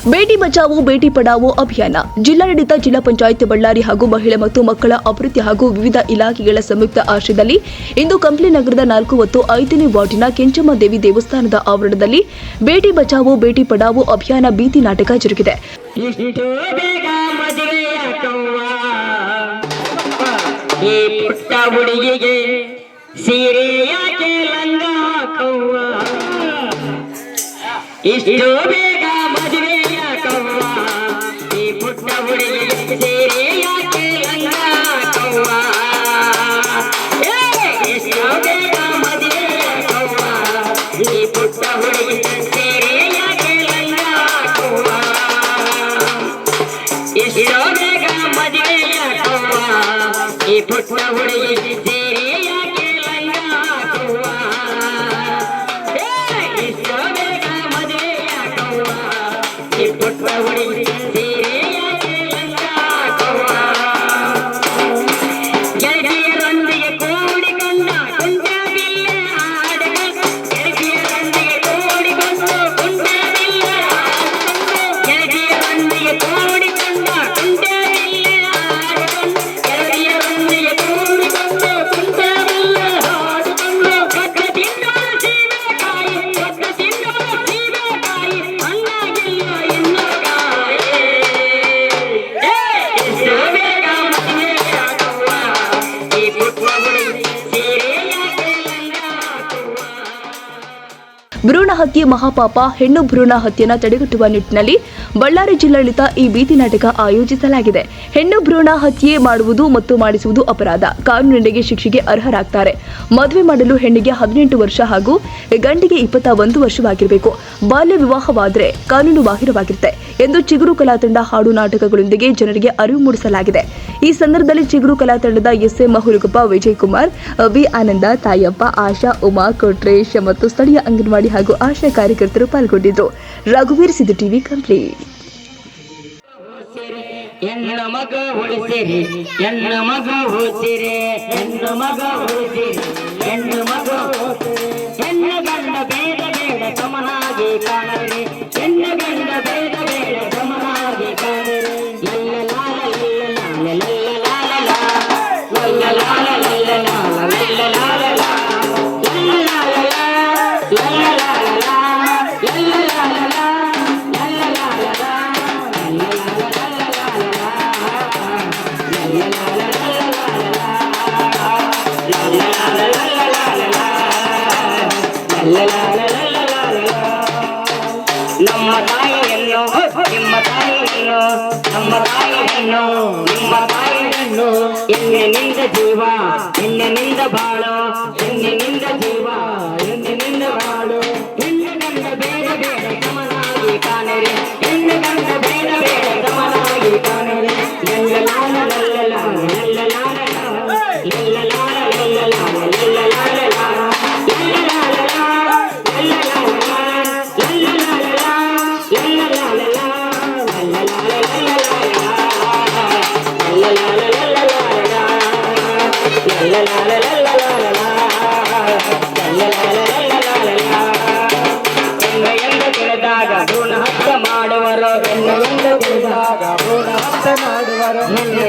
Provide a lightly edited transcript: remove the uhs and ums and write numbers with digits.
ಬೇಟಿ ಬಚಾವೋ ಬೇಟಿ ಪಡಾವೋ ಅಭಿಯಾನ ಜಿಲ್ಲಾಡಳಿತ, ಜಿಲ್ಲಾ ಪಂಚಾಯತ್ ಬಳ್ಳಾರಿ ಹಾಗೂ ಮಹಿಳಾ ಮತ್ತು ಮಕ್ಕಳ ಅಭಿವೃದ್ಧಿ ಹಾಗೂ ವಿವಿಧ ಇಲಾಖೆಗಳ ಸಂಯುಕ್ತ ಆಶ್ರಯದಲ್ಲಿ ಇಂದು ಕಂಪ್ಲಿ ನಗರದ 4 ಮತ್ತು 5ನೇ ವಾರ್ಡಿನ ಕೆಂಚಮ್ಮ ದೇವಿ ದೇವಸ್ಥಾನದ ಆವರಣದಲ್ಲಿ ಬೇಟಿ ಬಚಾವೋ ಬೇಟಿ ಪಡಾವೋ ಅಭಿಯಾನ ಬೀದಿ ನಾಟಕ ಜರುಗಿದೆ. ಭ್ರೂಣ ಹತ್ಯೆ ಮಹಾಪಾಪ, ಹೆಣ್ಣು ಭ್ರೂಣ ಹತ್ಯೆಯನ್ನು ತಡೆಗಟ್ಟುವ ನಿಟ್ಟಿನಲ್ಲಿ ಬಳ್ಳಾರಿ ಜಿಲ್ಲಾಡಳಿತ ಈ ಬೀದಿ ನಾಟಕ ಆಯೋಜಿಸಲಾಗಿದೆ. ಹೆಣ್ಣು ಭ್ರೂಣ ಹತ್ಯೆ ಮಾಡುವುದು ಮತ್ತು ಮಾಡಿಸುವುದು ಅಪರಾಧ, ಕಾನೂನಿನಡಿಗೆ ಶಿಕ್ಷೆಗೆ ಅರ್ಹರಾಗ್ತಾರೆ. ಮದುವೆ ಮಾಡಲು ಹೆಣ್ಣಿಗೆ 18 ವರ್ಷ ಹಾಗೂ ಗಂಡಿಗೆ 21 ವರ್ಷವಾಗಿರಬೇಕು. ಬಾಲ್ಯ ವಿವಾಹವಾದರೆ ಕಾನೂನು ಬಾಹಿರವಾಗಿರುತ್ತೆ ಎಂದು ಚಿಗುರು ಕಲಾ ತಂಡ ಹಾಡು ನಾಟಕಗಳೊಂದಿಗೆ ಜನರಿಗೆ ಅರಿವು ಮೂಡಿಸಲಾಗಿದೆ. ಈ ಸಂದರ್ಭದಲ್ಲಿ ಚಿಗುರು ಕಲಾ ತಂಡದ ಎಸ್ಎಂ ಹುರುಗಪ್ಪ, ವಿಜಯ್ ಕುಮಾರ್, ವಿ ಆನಂದ, ತಾಯಪ್ಪ, ಆಶಾ, ಉಮಾ, ಕೊಟ್ರೇಶ್ ಮತ್ತು ಸ್ಥಳೀಯ ಅಂಗನವಾಡಿ ಹಾಗೂ ಆಶಾ ಕಾರ್ಯಕರ್ತರು ಪಾಲ್ಗೊಂಡಿದ್ದರು. ರಘುವೀರ್, ಸಿದ್ದು ಟಿವಿ, ಕಂಪ್ಲಿ. ಹೆಣ್ಣು ಮಗ ಉಳಿಸಿರಿ, ಹೆಣ್ಣು ಮಗ ಉಳಿಸಿರಿ, ಹೆಣ್ಣು ಮಗ ಉಳಿಸಿರಿ, ಹೆಣ್ಣು ಮಗ ಹೆಣ್ಣು ಗಂಡ ಬೇಡ ಬೇಡ ಸಮನಾಗಿ ಕಾಣರಿ, ಹೆಣ್ಣು ಗಂಡ ಬೇಡ ಬೇಡ ಸಮನಾಗಿ ಕಾಣರಿ. ನಮ್ಮ ತಾಯಿಯನ್ನು ನಿಮ್ಮ ತಾಯಿಯನ್ನು, ನಮ್ಮ ತಾಯಿಯನ್ನು ನಿಮ್ಮ ತಾಯಿಯನ್ನು, ಹೆಣ್ಣಿನಿಂದ ಜೀವ, ಹೆಣ್ಣಿನಿಂದ ಬಾಳು, ಹೆಣ್ಣಿನಿಂದ ಜೀವ, ಹೆಣ್ಣಿನಿಂದ ಬಾಳು. ಹೆಣ್ಣು ಗಂಡ ಬೇಡ ಬೇಡ ಸಮನಾಗಿ ಕಾಣರಿ, ಹೆಣ್ಣು ಗಂಡ ಬೇಡ ಬೇಡ ಸಮನಾಗಿ ಕಾಣರಿ. ಭ್ರೂಣ ಹತ್ಯೆ ಮಾಡುವರು, ಹೆಣ್ಣು ಎಂದು ತಿಳಿದಾಗ ಭ್ರೂಣ ಹತ್ಯೆ ಮಾಡುವರು, ಹೆಣ್ಣು